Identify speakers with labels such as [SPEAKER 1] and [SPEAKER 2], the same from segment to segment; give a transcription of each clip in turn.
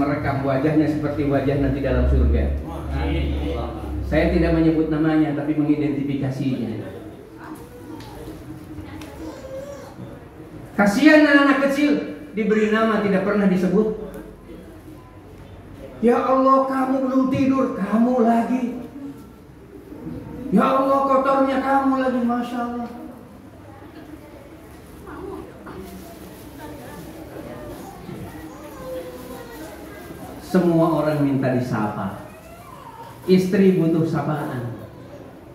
[SPEAKER 1] merekam wajahnya seperti wajah nanti dalam surga. Saya tidak menyebut namanya, tapi mengidentifikasinya. Kasihan anak kecil, diberi nama tidak pernah disebut. Ya Allah, kamu belum tidur, kamu lagi. Ya Allah, kotornya kamu lagi, Masya Allah. Semua orang minta disapa. Istri butuh sapaan.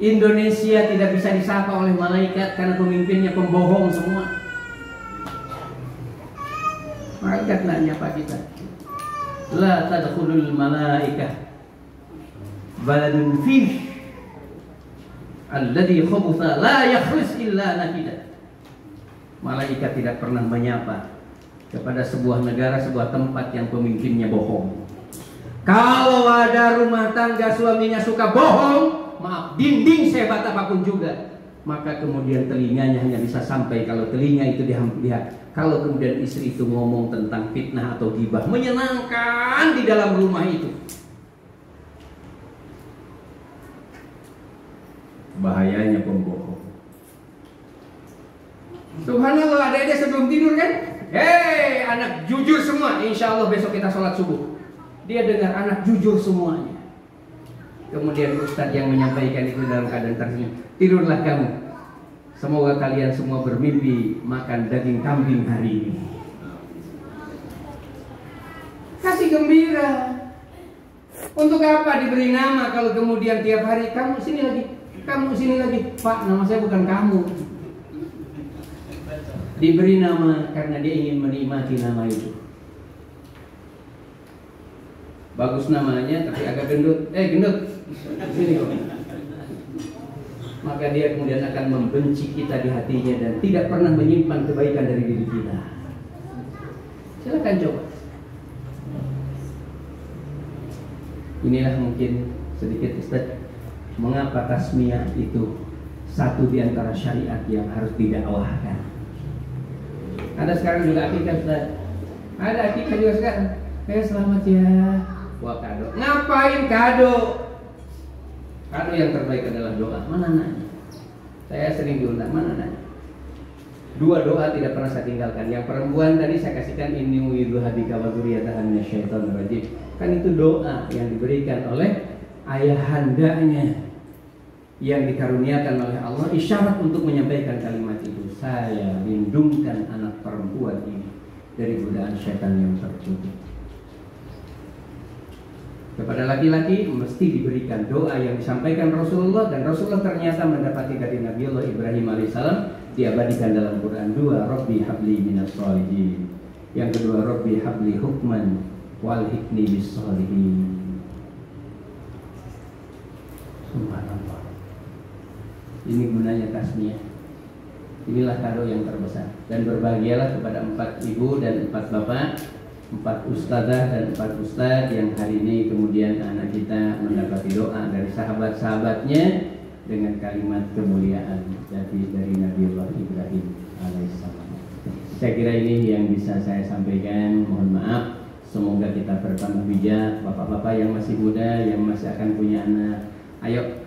[SPEAKER 1] Indonesia tidak bisa disapa oleh malaikat karena pemimpinnya pembohong semua. Malaikat nanya apa kita? La tadkhulul malaikah baladun fish alladhi khubutha la yakhlis illa nakida. Malaikat tidak pernah menyapa kepada sebuah negara, sebuah tempat yang pemimpinnya bohong. Kalau ada rumah tangga suaminya suka bohong, maaf, dinding sehebat apapun juga, maka kemudian telinganya hanya bisa sampai kalau telinga itu lihat. Kalau kemudian istri itu ngomong tentang fitnah atau ghibah, menyenangkan di dalam rumah itu, bahayanya pembohong. Subhanallah, ada sebelum tidur kan? Hei anak jujur semua, insya Allah besok kita sholat subuh. Dia dengar anak jujur semuanya. Kemudian ustadz yang menyampaikan itu dalam keadaan tersenyum. Tidurlah kamu. Semoga kalian semua bermimpi makan daging kambing hari ini. Kasih gembira. Untuk apa diberi nama kalau kemudian tiap hari kamu sini lagi, kamu sini lagi. Pak, nama saya bukan kamu. Diberi nama karena dia ingin menikmati nama itu. Bagus namanya tapi agak gendut. Gendut. Sini kok. Maka dia kemudian akan membenci kita di hatinya dan tidak pernah menyimpan kebaikan dari diri kita. Silakan coba. Inilah mungkin sedikit Ustaz, mengapa tasmiyah itu satu di antara syariat yang harus didakwahkan. Ada sekarang juga akikah Ustaz. Ada akikah juga sekarang. Selamat ya. Wah, kado. Ngapain kado? Kado yang terbaik adalah doa. Mana nanya? Saya sering diundang. Mana nanya? Dua doa tidak pernah saya tinggalkan. Yang perempuan tadi saya kasihkan inni u'idzuha bika wa dzurriyyataha minasyaitonir rajim. Kan itu doa yang diberikan oleh ayahandanya yang dikaruniakan oleh Allah, isyarat untuk menyampaikan kalimat itu. Saya lindungkan anak perempuan ini dari godaan syaitan yang tertutup. Kepada laki-laki mesti diberikan doa yang disampaikan Rasulullah, dan Rasulullah ternyata mendapati dari Nabi Allah Ibrahim alaihissalam diabadikan dalam Quran 2, Rabbi habli minas sholihin. Yang kedua, Rabbi habli hukman wal hikni bis sholihin. Subhanallah. Ini gunanya tasmiyah. Inilah kado yang terbesar. Dan berbahagialah kepada 4 ibu dan 4 bapak, 4 ustadzah dan 4 ustadz yang hari ini kemudian anak kita mendapati doa dari sahabat-sahabatnya dengan kalimat kemuliaan dari Nabi Allah Ibrahim alaihissalam. Saya kira ini yang bisa saya sampaikan. Mohon maaf. Semoga kita bertambah bijak. Bapak-bapak yang masih muda, yang masih akan punya anak, ayo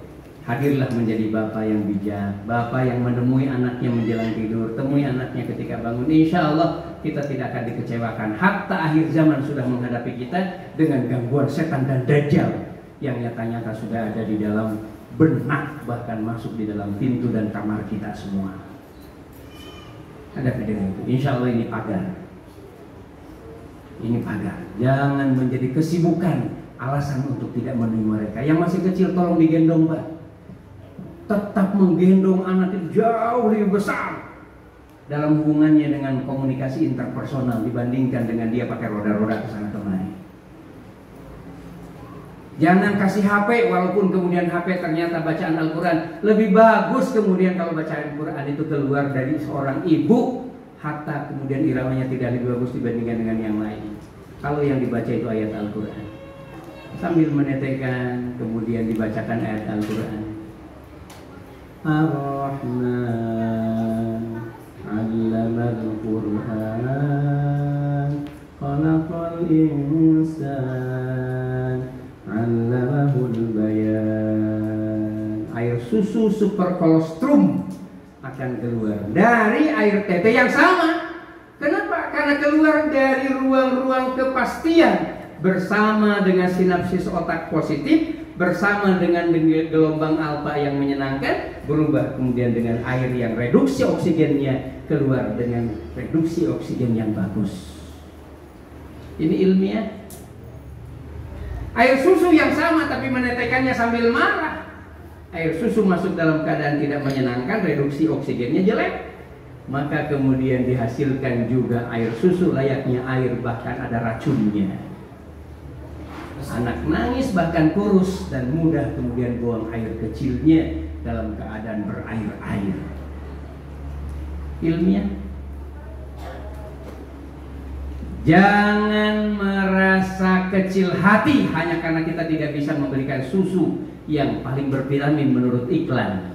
[SPEAKER 1] hadirlah menjadi bapak yang bijak, bapak yang menemui anaknya menjelang tidur, temui anaknya ketika bangun. Insya Allah kita tidak akan dikecewakan. Hatta akhir zaman sudah menghadapi kita dengan gangguan setan dan dajjal yang nyata-nyata sudah ada di dalam benak, bahkan masuk di dalam pintu dan kamar kita semua. Ada dengan itu. Insya Allah ini pagar. Ini pagar. Jangan menjadi kesibukan alasan untuk tidak menemui mereka. Yang masih kecil tolong digendong, Pak. Tetap menggendong anak itu jauh lebih besar dalam hubungannya dengan komunikasi interpersonal dibandingkan dengan dia pakai roda-roda ke sana kemari. Jangan kasih HP walaupun kemudian HP ternyata bacaan Al-Quran. Lebih bagus kemudian kalau bacaan Al-Quran itu keluar dari seorang ibu, hatta kemudian iramanya tidak lebih bagus dibandingkan dengan yang lain. Kalau yang dibaca itu ayat Al-Quran, sambil menetekan kemudian dibacakan ayat Al-Quran. Ar-Rahman 'allamal Qur'an, khalaqal insan 'allamahul bayan. Air susu super kolostrum akan keluar dari air tete yang sama. Kenapa? Karena keluar dari ruang-ruang kepastian bersama dengan sinapsis otak positif, bersama dengan gelombang alfa yang menyenangkan, berubah kemudian dengan air yang reduksi oksigennya keluar dengan reduksi oksigen yang bagus. Ini ilmiah. Air susu yang sama tapi menetekannya sambil marah. Air susu masuk dalam keadaan tidak menyenangkan, reduksi oksigennya jelek. Maka kemudian dihasilkan juga air susu layaknya air, bahkan ada racunnya. Anak nangis bahkan kurus dan mudah kemudian buang air kecilnya dalam keadaan berair-air. Ilmiah. Jangan merasa kecil hati hanya karena kita tidak bisa memberikan susu yang paling bervitamin menurut iklan.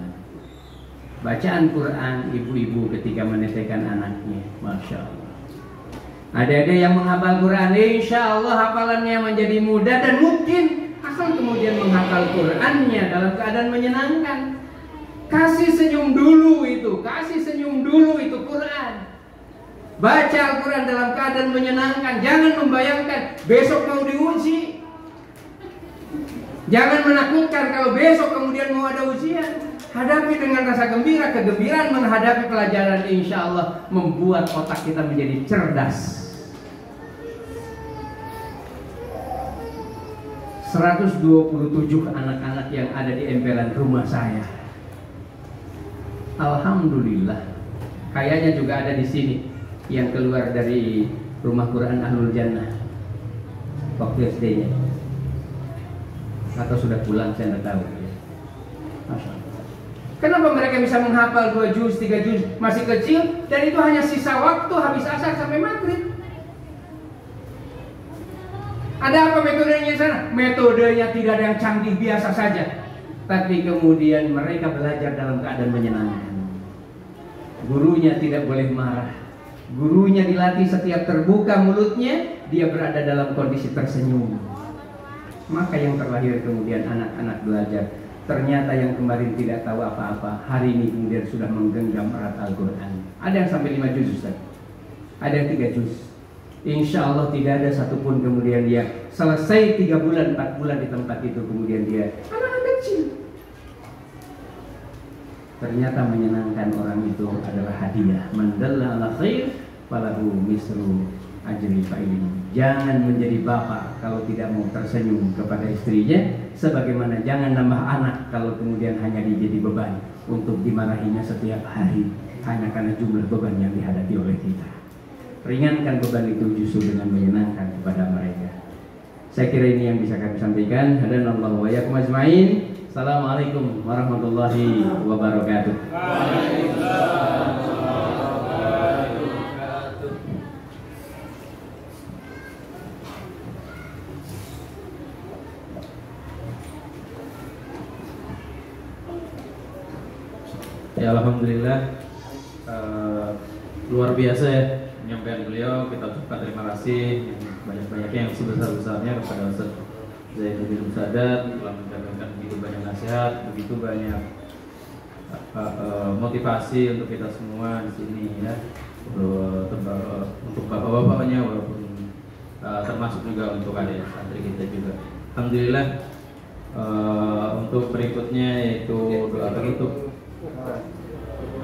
[SPEAKER 1] Bacaan Quran ibu-ibu ketika menetekan anaknya, Masya Allah. Ada yang menghafal Quran, insya Allah hafalannya menjadi mudah dan mungkin asal kemudian menghafal Qurannya dalam keadaan menyenangkan. Kasih senyum dulu itu Quran. Baca Al-Quran dalam keadaan menyenangkan. Jangan membayangkan besok mau diuji. Jangan menakutkan kalau besok kemudian mau ada ujian. Hadapi dengan rasa gembira. Kegembiraan menghadapi pelajaran insya Allah membuat otak kita menjadi cerdas. 127 anak-anak yang ada di emperan rumah saya. Alhamdulillah. Kayaknya juga ada di sini yang keluar dari rumah Quran Ahlul Jannah waktu SD-nya. Atau sudah pulang, saya tidak tahu. Masya Allah. Kenapa mereka bisa menghafal 2 juz, 3 juz masih kecil, dan itu hanya sisa waktu habis asar sampai maghrib? Ada apa metodenya di sana? Metodenya tidak ada yang canggih, biasa saja. Tapi kemudian mereka belajar dalam keadaan menyenangkan. Gurunya tidak boleh marah. Gurunya dilatih setiap terbuka mulutnya, dia berada dalam kondisi tersenyum. Maka yang terlahir kemudian anak-anak belajar. Ternyata yang kemarin tidak tahu apa-apa, hari ini kemudian sudah menggenggam erat Al-Quran. Ada yang sampai 5 juz, Ustaz. Ada yang 3 juz. Insya Allah tidak ada satupun kemudian dia selesai 3 bulan, 4 bulan di tempat itu, kemudian dia anak kecil. Ternyata menyenangkan orang itu adalah hadiah. Man dalla ala khair falahu mislu ajri fa'ilin. Jangan menjadi bapak kalau tidak mau tersenyum kepada istrinya, sebagaimana jangan nambah anak kalau kemudian hanya dijadi beban untuk dimarahinya setiap hari hanya karena jumlah beban yang dihadapi oleh kita. Ringankan beban itu justru dengan menyenangkan kepada mereka. Saya kira ini yang bisa kami sampaikan. Hadanallahu wa iyyakum ajmain. Assalamualaikum warahmatullahi wabarakatuh. Ya, alhamdulillah, luar biasa ya penyampaian beliau. Kita ucapkan terima kasih banyak-banyaknya yang sebesar-besarnya kepada Ustaz Zainuddin Sadat telah menyampaikan begitu banyak nasihat, begitu banyak motivasi untuk kita semua di sini ya, untuk bapak-bapaknya walaupun termasuk juga untuk adik santri kita juga. Alhamdulillah. Untuk berikutnya yaitu doa penutup.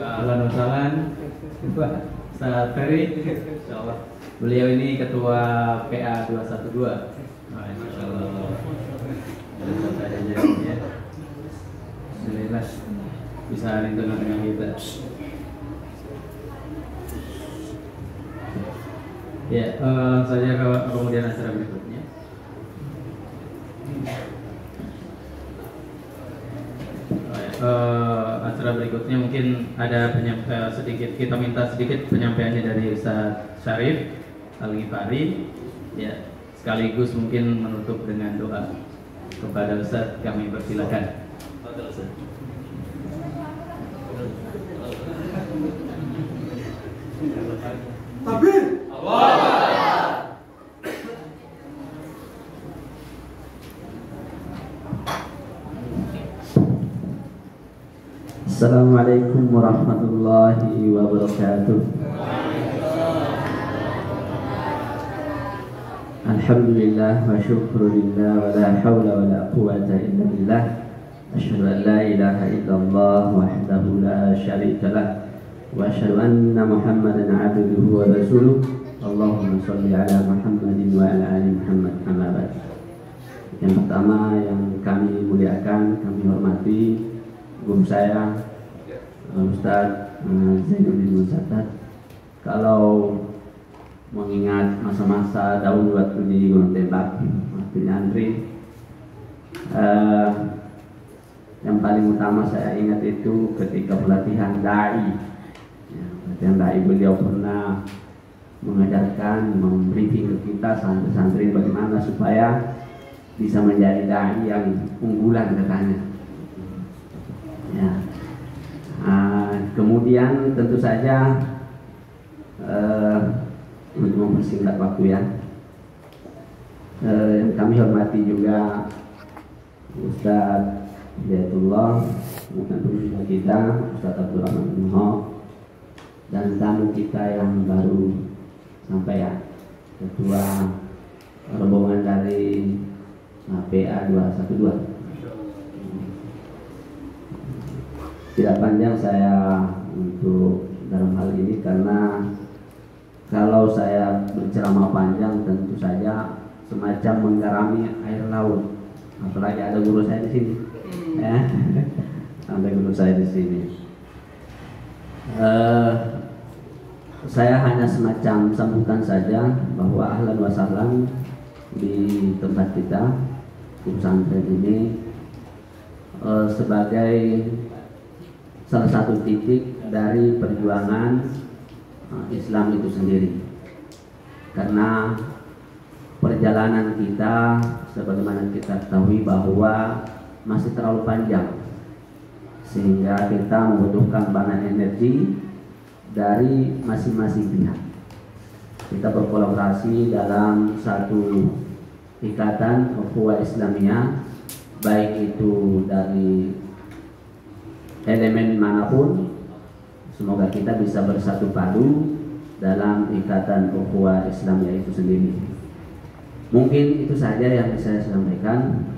[SPEAKER 1] Ahlan wa sahlan Ustaz Ferry, insyaallah. Beliau ini ketua PA 212. Insyaallah. Alhamdulillah bisa hari dengan kita. Ya, saja kemudian acara berikutnya. Acara berikutnya mungkin ada sedikit, kita minta sedikit penyampaiannya dari Ustaz Syarif Al-Ghifari ya, sekaligus mungkin menutup dengan doa. Kepada Ustaz kami persilakan. Takbir. Allah. Assalamualaikum warahmatullahi wabarakatuh. Alhamdulillah wa syukrulillah wa la hawla wa la quwwata illa billah. Asyhadu an la ilaha illallah wahdahu la syarika lah wa asyhadu anna Muhammadan abduhu wa rasuluh. Allahumma shalli ala Muhammadin wa ala ali Muhammad kama ba'd. Yang pertama yang kami muliakan, kami hormati guru saya Ustaz Zainuddin Muzaddad. Kalau mengingat masa-masa dahulu waktu di Gunung Tembak, waktu nyantri, yang paling utama saya ingat itu ketika pelatihan dai. Pelatihan dai, beliau pernah mengajarkan, membriefing ke kita santri-santri bagaimana supaya bisa menjadi dai yang unggulan katanya. Ya. Kemudian tentu saja untuk mempersingkat waktu ya, yang kami hormati juga Ustaz Hidayatullah, bukan pemimpin kita Ustaz Abdul Rahman Nuho, dan tamu kita yang baru sampai ya, ketua rombongan dari PA 212. Tidak panjang saya untuk dalam hal ini, karena kalau saya berceramah panjang tentu saja semacam menggarami air laut. Apalagi ada guru saya di sini, ya. Ada guru saya di sini. Saya hanya semacam sambutan saja bahwa ahlan wa sahlan di tempat kita pesantren ini sebagai salah satu titik dari perjuangan Islam itu sendiri. Karena perjalanan kita sebagaimana kita ketahui bahwa masih terlalu panjang, sehingga kita membutuhkan banyak energi dari masing-masing pihak. Kita berkolaborasi dalam satu ikatan ukhuwah Islamiyah, baik itu dari elemen manapun. Semoga kita bisa bersatu padu dalam ikatan ukhuwah Islamiyah itu sendiri. Mungkin itu saja yang bisa saya sampaikan.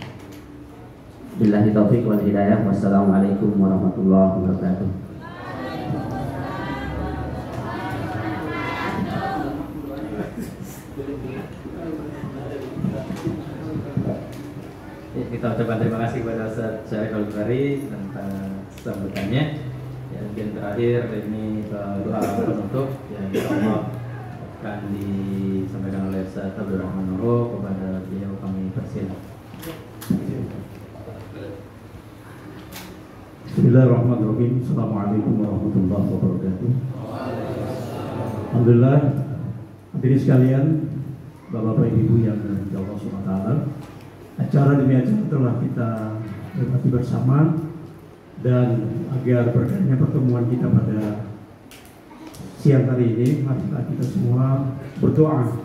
[SPEAKER 1] Billahi taufiq wal hidayah. Wassalamualaikum warahmatullahi wabarakatuh.
[SPEAKER 2] Kita ucapkan terima kasih kepada Ustaz Syarif Al-Bukhari tentang sambutannya. Ya, mungkin terakhir ini doa penutup yang insyaallah akan disampaikan oleh Ustaz Abdul Rahman Nuho. Kepada beliau kami persilakan.
[SPEAKER 3] Bismillahirrahmanirrahim. Assalamualaikum warahmatullahi wabarakatuh. Alhamdulillah, hadirin sekalian, Bapak Ibu yang dirahmati Allah Subhanahu wa taala. Acara demi acara telah kita lewati bersama, dan agar berkahnya pertemuan kita pada siang hari ini, marilah kita semua berdoa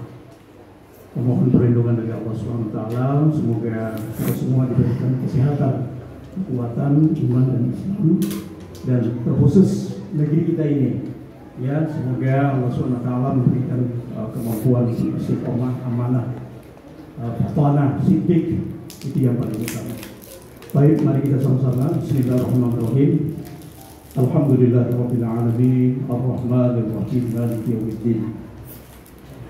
[SPEAKER 3] memohon perlindungan dari Allah Subhanahu wa taala. Semoga kita semua diberikan kesehatan, kekuatan, iman dan Islam, dan terkhusus negeri kita ini. Ya, semoga Allah Subhanahu wa taala memberikan kemampuan istiqomah, amanah, tanah, sidik, itu yang paling utama. Baik, mari kita sama-sama. Bismillahirrahmanirrahim. Alhamdulillahirabbil alamin, arrahmanir rahim, maliki yaumiddin.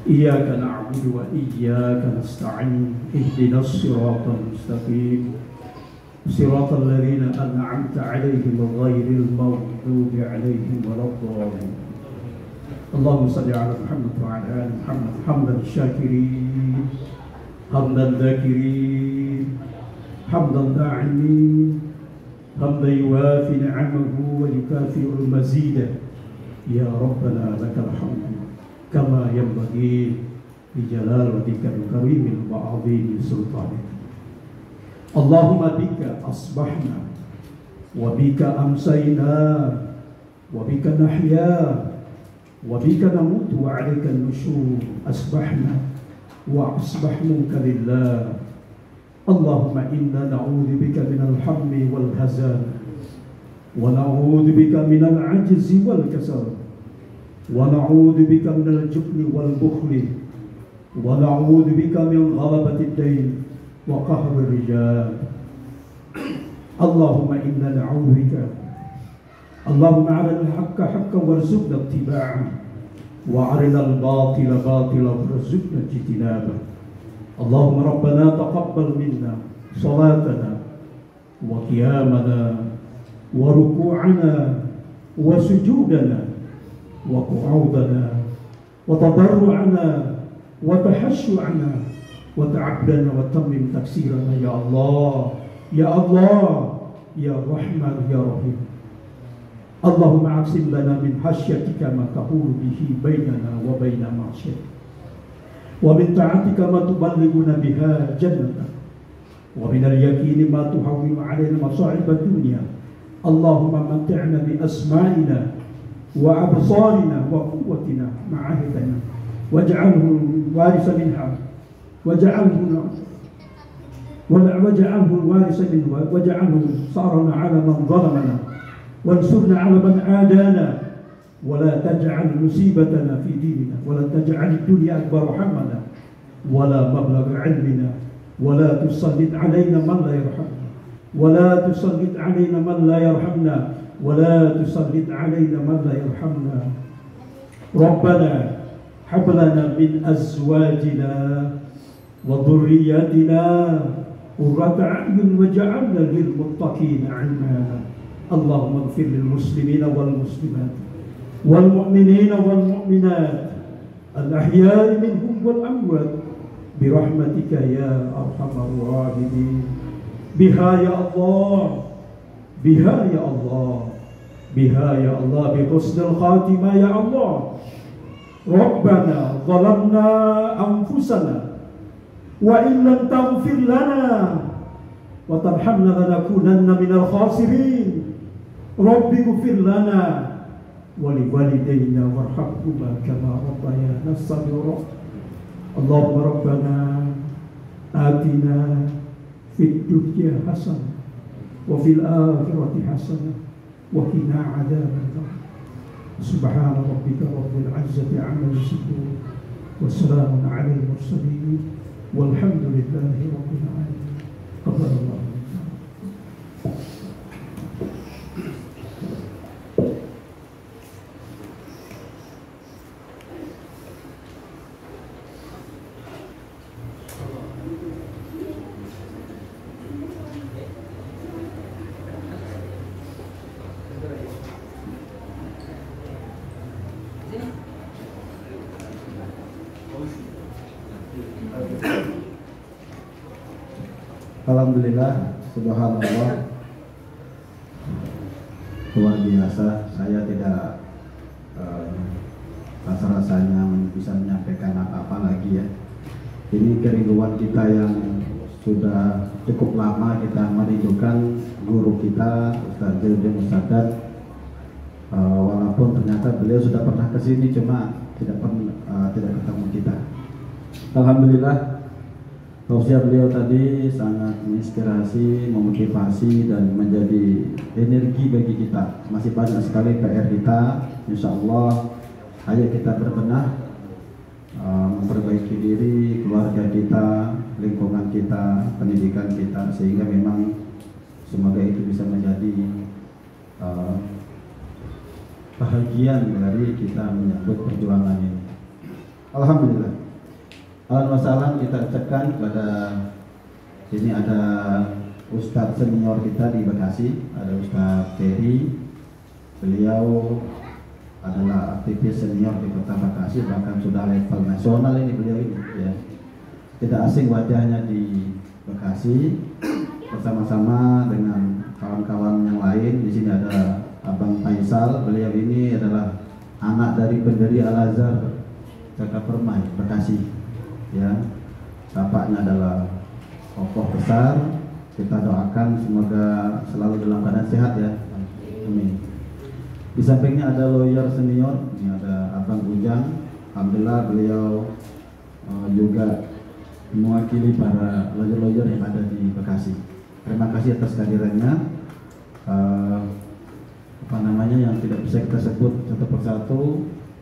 [SPEAKER 3] Iyyaka na'budu wa iyyaka nasta'in. Ihdinas siratal mustaqim. Siratal ladzina an'amta 'alaihim ghairil maghdubi 'alaihim waladdallin. Allahumma shalli 'ala Muhammad wa 'ala ali Muhammad hamdan syakirin, hamdan dzakirin, hamdan da'imin, hamdan yuwafi ni'amahu wa yukafi'ul mazida. Ya Rabbana lakal hamdu kama yanbaghi li jalali wajhikal karimil wa 'azimi sultanik. Allahumma bika asbahna wa bika amsayna wa bika nahya wa bika namutu wa 'alaika an-nushur. Asbahna wa asbahnuka lillah. Allahumma inna na'udzu bika minal hammi wal hazan ونعوذ بك من العجز والكسل ونعوذ بك من الجبن والبخل ونعوذ بك من غلبة الدين وقهر الرجال اللهم إنا نعوذ بك اللهم أرنا الحق حقا وارزقنا اتباعه وأرنا الباطل باطلا وارزقنا اجتنابه اللهم ربنا تقبل منا صلاتنا وقيامنا وركوعنا وسجودنا وقعودنا وتضرعنا وتحشعنا وتعبدنا وتمم تكسيرنا يا الله يا الله يا رحمن يا رحيم اللهم اقسم لنا من خشيتك ما تحول به بيننا وبين معصيتك ومن طاعتك ما تبلغنا بها جنتك ومن اليقين ما تهون علينا مصائب الدنيا اللهم متعنا بأسمائنا وأبصارنا وقوتنا ما عهدنا واجعله الوارث منها واجعله الوارث منه واجعله صارنا على من ظلمنا وانصرنا على من عادانا ولا تجعل مصيبتنا في ديننا ولا تجعل الدنيا أكبر همنا ولا مبلغ علمنا ولا تسلط علينا من لا يرحمنا ولا تسلط علينا من لا يرحمنا ولا تسلط علينا من لا يرحمنا ربنا هب لنا من أزواجنا وذرياتنا قرة أعين واجعلنا للمتقين إماما اللهم اغفر للمسلمين والمسلمات والمؤمنين والمؤمنات الأحياء منهم والأموات برحمتك يا أرحم الراحمين بها يا الله بها يا الله بها يا الله بحسن الخاتمة يا الله ربنا ظلمنا أنفسنا وإن لم تغفر لنا وترحمنا لنكونن من الخاسرين رب اغفر لنا ولوالدينا وارحمهما كما ربيانا صغيرا اللهم ربنا آتنا في الدنيا حسنة وفي الآخرة حسنة وقنا عذاب النار سبحان ربك رب العزة عما يصفون وسلام على المرسلين والحمد لله رب العالمين قبل الله.
[SPEAKER 4] Alhamdulillah, subhanallah, luar biasa. Saya tidak rasa-rasanya bisa menyampaikan apa-apa lagi ya. Ini kerinduan kita yang sudah cukup lama kita merindukan guru kita Ustaz Jildin Musadat. Walaupun ternyata beliau sudah pernah kesini, cuma tidak ketemu kita. Alhamdulillah. Tausiah beliau tadi sangat menginspirasi, memotivasi dan menjadi energi bagi kita. Masih banyak sekali PR kita. Insya Allah, ayo kita berbenah, memperbaiki diri, keluarga kita, lingkungan kita, pendidikan kita, sehingga memang semoga itu bisa menjadi bahagian dari kita menyambut perjuangan ini. Alhamdulillah. Alhamdulillah kita ucapkan kepada sini ada Ustadz senior kita di Bekasi, ada Ustadz Ferry. Beliau adalah aktivis senior di Kota Bekasi, bahkan sudah level nasional ini beliau ini ya. Tidak asing wajahnya di Bekasi, bersama-sama dengan kawan-kawan yang lain. Di sini ada Abang Faisal, beliau ini adalah anak dari pendiri Al-Azhar Cakapermai, Bekasi. Ya, bapaknya adalah tokoh besar. Kita doakan semoga selalu dalam keadaan sehat ya. Amin. Di sampingnya ada lawyer senior, ini ada Abang Ujang. Alhamdulillah beliau juga mewakili para lawyer-lawyer yang ada di Bekasi. Terima kasih atas kehadirannya. yang tidak bisa kita sebut satu persatu.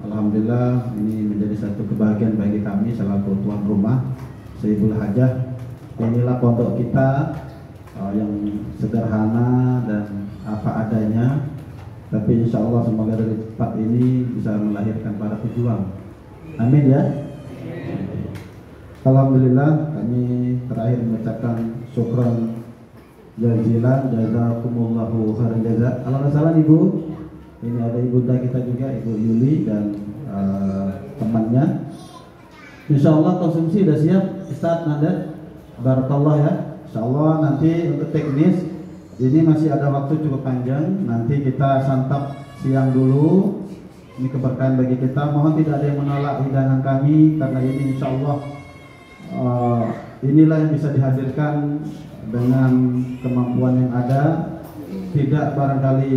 [SPEAKER 4] Alhamdulillah ini menjadi satu kebahagiaan bagi kami selaku tuan rumah Sayyidul Hajah. Inilah pondok kita yang sederhana dan apa adanya, tapi insya Allah semoga dari tempat ini bisa melahirkan para pejuang. Amin ya. Alhamdulillah, kami terakhir mengucapkan syukran jazilan, jazakumullahu khairan jaza. Kalau nggak salah Ibu, ini ada ibunda kita juga, Ibu Yuli dan temannya. Insya Allah konsumsi sudah siap, Ustaz Nanda. Barakallah ya. Insya Allah nanti untuk teknis ini masih ada waktu cukup panjang. Nanti kita santap siang dulu. Ini keberkahan bagi kita. Mohon tidak ada yang menolak hidangan kami karena ini insya Allah inilah yang bisa dihadirkan dengan kemampuan yang ada. Tidak barangkali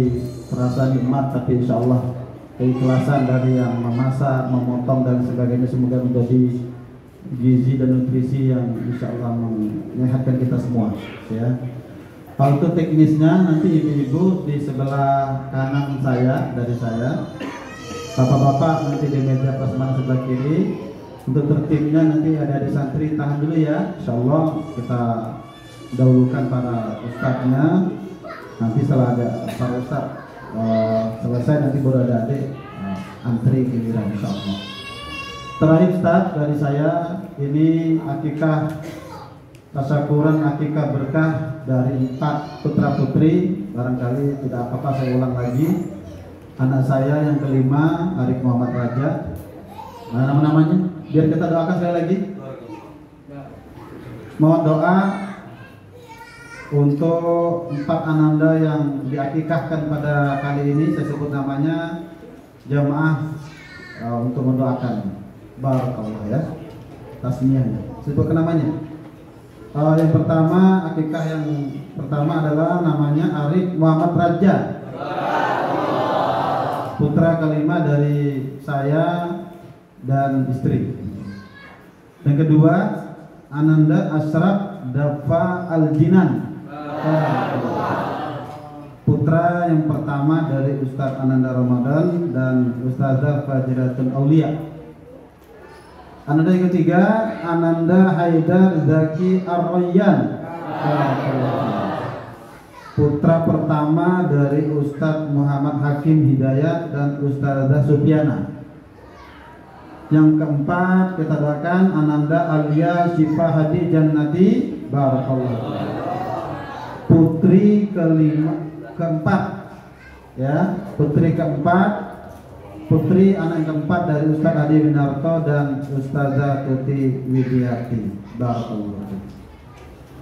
[SPEAKER 4] terasa nikmat, tapi insya Allah keikhlasan dari yang memasak, memotong dan sebagainya semoga menjadi gizi dan nutrisi yang insya Allah menyehatkan kita semua ya. Kalau untuk teknisnya nanti ibu-ibu di sebelah kanan saya, dari saya, bapak-bapak nanti di meja prasmanan sebelah kiri. Untuk tertibnya nanti ada di santri, tahan dulu ya. Insya Allah kita dahulukan para ustadznya. Nanti setelah ada para ustadz selesai nanti baru ada adik antri giliran insya Allah. Terakhir Ustaz dari saya, ini akikah tasyakuran, akikah berkah dari 4 putra putri. Barangkali tidak apa-apa saya ulang lagi. Anak saya yang kelima, Arif Muhammad Raja. Mana nama-namanya? Biar kita doakan sekali lagi. Mohon doa untuk 4 ananda yang diakikahkan pada kali ini. Saya sebut namanya jamaah untuk mendoakan. Barakallah ya. Tasmiyahnya. Sebutkan namanya. Yang pertama, akikah yang pertama adalah namanya Arif Muhammad Raja. Putra kelima dari saya dan istri. Yang kedua, Ananda Ashraf Dafa Al-Jinan. Putra yang pertama dari Ustadz Ananda Ramadan dan Ustazah Fajratul Aulia. Ananda yang ketiga, Ananda Haidar Zaki Ar-Rayyan. Putra pertama dari Ustadz Muhammad Hakim Hidayat dan Ustazah Supiana. Yang keempat kita doakan Ananda Alia Syifa Hadi Jannati. Barakallah. Putri keempat ya, putri keempat, putri anak yang keempat dari Ustaz Adi Winarto dan Ustazah Tuti Widiati. Barakallah.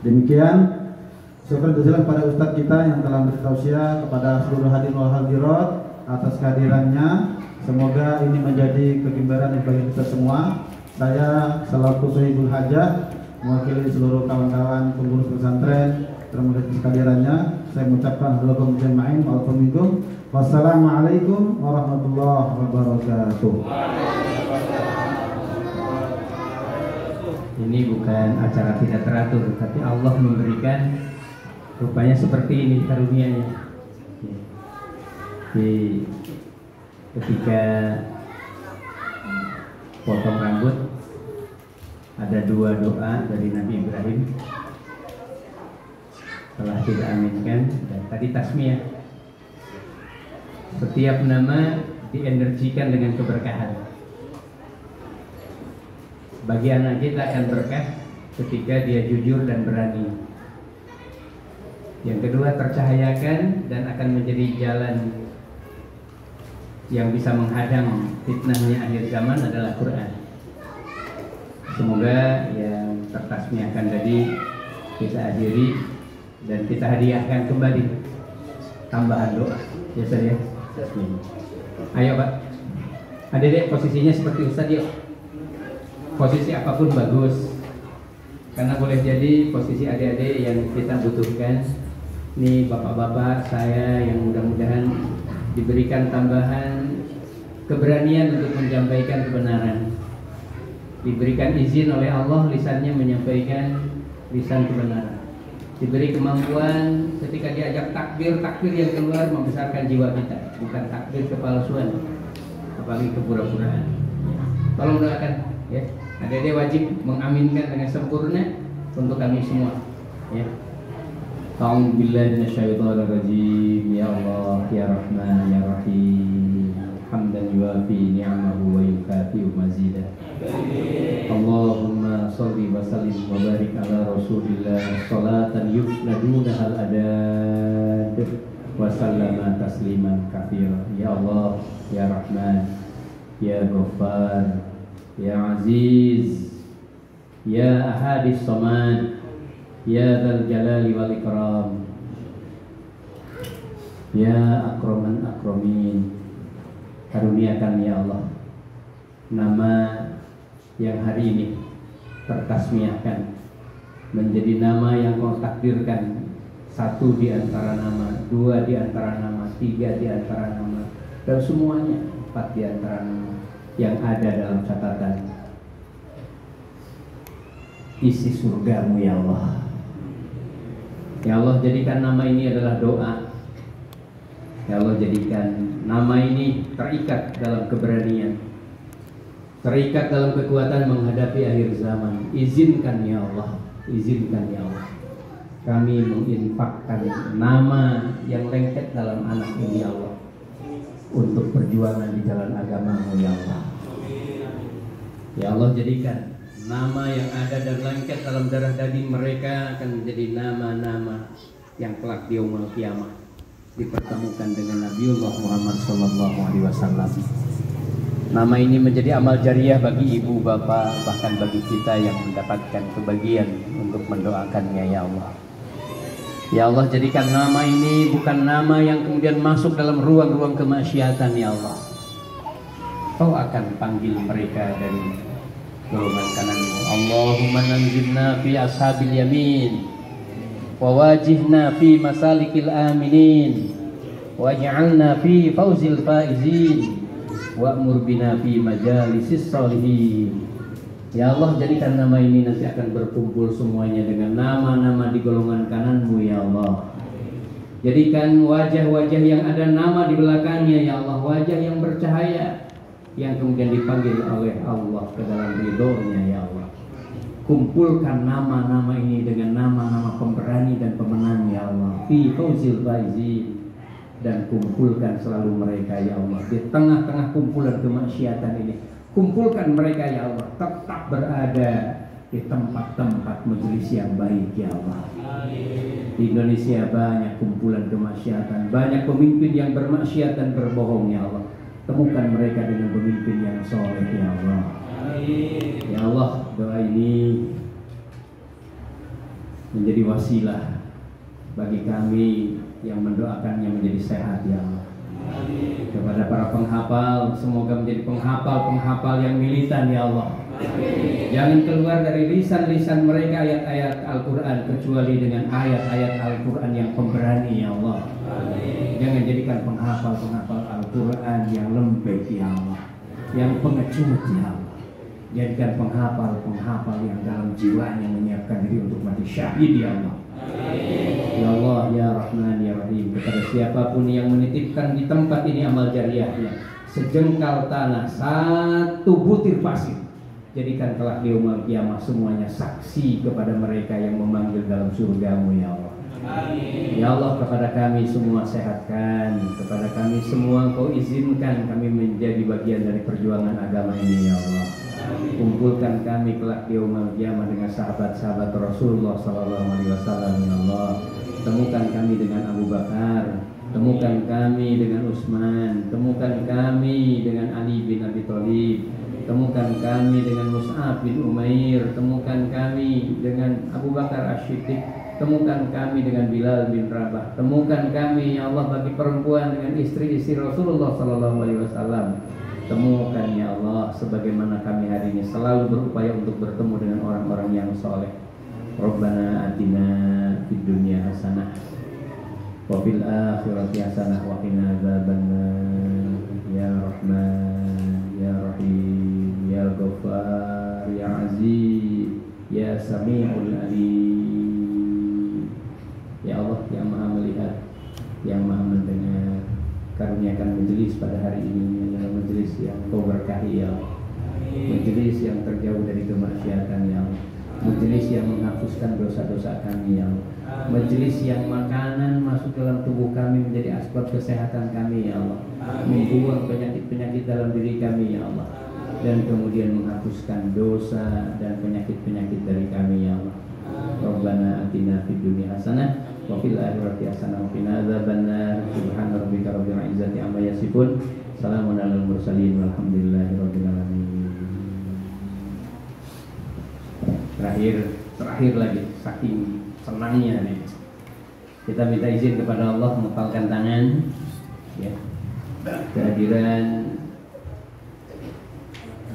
[SPEAKER 4] Demikian syukur jazilan kepada Ustaz kita yang telah bertausiah, kepada seluruh hadirin wal hadirat atas kehadirannya. Semoga ini menjadi kegembiraan bagi kita semua. Saya selaku Sayyidul Hajah mewakili seluruh kawan-kawan pengurus pesantren termasuk kehadirannya, saya mengucapkan halakum jama'in wa'alaikum. Wassalamualaikum warahmatullahi wabarakatuh.
[SPEAKER 1] Ini bukan acara tidak teratur, tapi Allah memberikan rupanya seperti ini karunianya. Ketika potong rambut ada 2 doa dari Nabi Ibrahim. Telah tidak aminkan dan tadi tasmiyah. Setiap nama dienergikan dengan keberkahan. Bagi anak kita akan berkah ketika dia jujur dan berani. Yang kedua, tercahayakan dan akan menjadi jalan yang bisa menghadang fitnahnya akhir zaman adalah Quran. Semoga yang tertasmiyahkan tadi kita akhiri dan kita hadiahkan kembali tambahan doa ya saya. Ayo Pak, adik-adik posisinya seperti Ustaz yuk. Posisi apapun bagus, karena boleh jadi posisi adik-adik yang kita butuhkan. Nih bapak-bapak saya yang mudah-mudahan diberikan tambahan keberanian untuk menyampaikan kebenaran, diberikan izin oleh Allah lisannya menyampaikan lisan kebenaran. diberi kemampuan ketika diajak takbir yang keluar membesarkan jiwa kita, bukan takbir kepalsuan, apalagi kepura-puraan. Tolong doakan ya. Adik-adik wajib mengaminkan dengan sempurna untuk kami semua ya. A'udzu billahi minasyaitonir rajim. Ya Allah ya Rahman ya Rahim, hamdan yuwafi ni'amahu wa yukafi'u mazidah. Allahumma sholli wa sallim wa barik ala Rasulillah salatan yufnaduna hal adad wa sallama tasliman katsira. Ya Allah ya Rahman ya Ghaffar ya Aziz ya Ahadis Samad ya Dzal Jalali wal Ikram ya Akraman Akramin. Karuniakan ya Allah nama yang hari ini tertasmiahkan menjadi nama yang kau takdirkan, satu di antara nama, dua di antara nama, tiga di antara nama, dan semuanya 4 di antara nama yang ada dalam catatan isi surgamu ya Allah. Ya Allah, jadikan nama ini adalah doa. Ya Allah, jadikan nama ini terikat dalam keberanian, terikat dalam kekuatan menghadapi akhir zaman. Izinkan ya Allah, izinkan ya Allah, kami menginfakkan nama yang lengket dalam anak ini ya Allah, untuk perjuangan di jalan agamamu ya Allah. Ya Allah, jadikan nama yang ada dan lengket dalam darah daging mereka akan menjadi nama-nama yang kelak di yaumul qiyamah dipertemukan dengan Nabiullah Muhammad SAW. Nama ini menjadi amal jariah bagi ibu, bapak, bahkan bagi kita yang mendapatkan kebahagiaan untuk mendoakannya ya Allah. Ya Allah, jadikan nama ini bukan nama yang kemudian masuk dalam ruang-ruang kemaksiatan ya Allah. Kau akan panggil mereka dari golongan kananmu. Allahumma nanzilna fi ashabil yamin wa wajihna fi masalikil aminin waj'alna fi fawzil faizin wa'mur bina fi majalisis sholihin. Ya Allah, jadikan nama ini nanti akan berkumpul semuanya dengan nama-nama di golongan kananmu ya Allah. Jadikan wajah-wajah yang ada nama di belakangnya ya Allah, wajah yang bercahaya yang kemudian dipanggil oleh Allah ke dalam ridhonya ya Allah. Kumpulkan nama-nama ini dengan nama-nama pemberani dan pemenang ya Allah, fi fawzil faizin, dan kumpulkan selalu mereka ya Allah di tengah-tengah kumpulan kemaksiatan ini. Kumpulkan mereka ya Allah tetap berada di tempat-tempat majelis yang baik ya Allah. Di Indonesia banyak kumpulan kemaksiatan, banyak pemimpin yang bermaksiat dan berbohong ya Allah. Temukan mereka dengan pemimpin yang soleh ya Allah. Ya Allah, doa ini menjadi wasilah bagi kami yang mendoakannya menjadi sehat ya Allah. Kepada para penghafal, semoga menjadi penghafal yang militan ya Allah. Jangan keluar dari lisan-lisan mereka ayat-ayat Al-Quran kecuali dengan ayat-ayat Al-Quran yang pemberani ya Allah. Jangan jadikan penghafal Al-Quran yang lembek ya Allah, yang pengecut ya Allah. Jadikan penghafal yang dalam jiwanya menyiapkan diri untuk mati syahid ya Allah. Ya Allah ya Rahman ya Rahim, kepada siapapun yang menitipkan di tempat ini amal jariahnya, sejengkal tanah, satu butir pasir, jadikan kelak di yaumul qiyamah semuanya saksi kepada mereka yang memanggil dalam surgamu ya Allah. Ya Allah, kepada kami semua sehatkan, kepada kami semua Kau izinkan kami menjadi bagian dari perjuangan agama ini ya Allah. Kumpulkan kami kelak di yaumul qiyamah dengan sahabat-sahabat Rasulullah SAW ya Allah. Temukan kami dengan Abu Bakar, temukan kami dengan Utsman, temukan kami dengan Ali bin Abi Thalib, temukan kami dengan Mus'ab bin Umair, temukan kami dengan Abu Bakar As-Siddiq, temukan kami dengan Bilal bin Rabah, temukan kami ya Allah bagi perempuan dengan istri-istri Rasulullah SAW. Temukan ya Allah sebagaimana kami hari ini selalu berupaya untuk bertemu dengan orang-orang yang soleh. Rabbana atina fid dunya hasanah wa fil akhirati hasanah wa qina adzabannar. Ya Rahman ya Rahim ya Ghaffar ya Aziz ya Sami'ul Alim. berkahi ya Allah. Majelis yang terjauh dari kemaksiatan ya Allah. Majelis yang menghapuskan dosa-dosa kami ya Allah. Majelis yang makanan masuk dalam tubuh kami menjadi asbab kesehatan kami ya Allah. Membuang penyakit-penyakit dalam diri kami ya Allah. Dan kemudian menghapuskan dosa dan penyakit-penyakit dari kami ya Allah. Rabbana atina fid dunya hasanah wa fil akhirati hasanah wa qina adzabannar. Subhana rabbika rabbil izzati amma yasifun. Salamun alal mursalin walhamdulillahi rabbil alamin. Terakhir lagi, saking senangnya nih, kita minta izin kepada Allah mengepalkan tangan ya. Kehadiran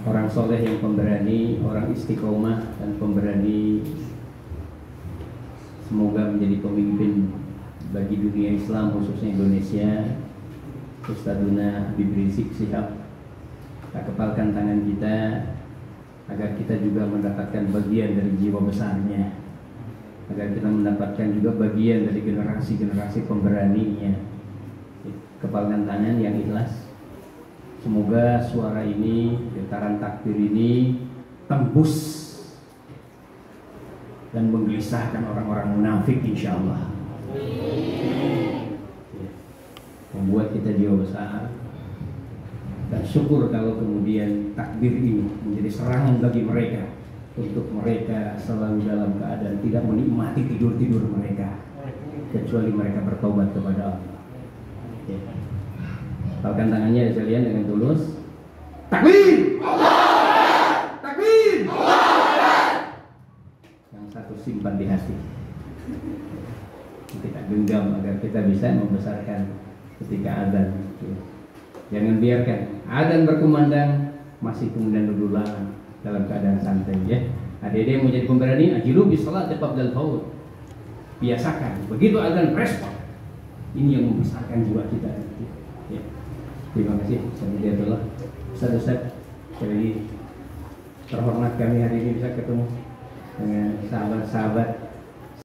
[SPEAKER 1] orang soleh yang pemberani, orang istiqomah dan pemberani, semoga menjadi pemimpin bagi dunia Islam khususnya Indonesia. Ustadzuna Habib Rizik Syihab, kita kepalkan tangan kita agar kita juga mendapatkan bagian dari jiwa besarnya, agar kita mendapatkan juga bagian dari generasi-generasi pemberaninya. Kepalkan tangan yang ikhlas. Semoga suara ini, getaran takbir ini tembus dan menggelisahkan orang-orang munafik insyaallah. Membuat kita jiwa besar. Dan syukur kalau kemudian takbir ini menjadi serangan bagi mereka, untuk mereka selalu dalam keadaan tidak menikmati tidur-tidur mereka, kecuali mereka bertobat kepada Allah. Palkan tangannya sekalian dengan tulus. Takbir! Takbir! Yang satu simpan di hati. Kita genggam agar kita bisa membesarkan ketika azan. Jangan biarkan azan berkumandang masih kemudian duduk dalam keadaan santai ya. Adik-adik yang menjadi pemberani, ajilu bis salat qabla al-fawt. Biasakan begitu azan respon. Ini yang membesarkan jiwa kita. Ya. Terima kasih. Alhamdulillah. Ustaz, sekali terhormat kami hari ini bisa ketemu dengan sahabat-sahabat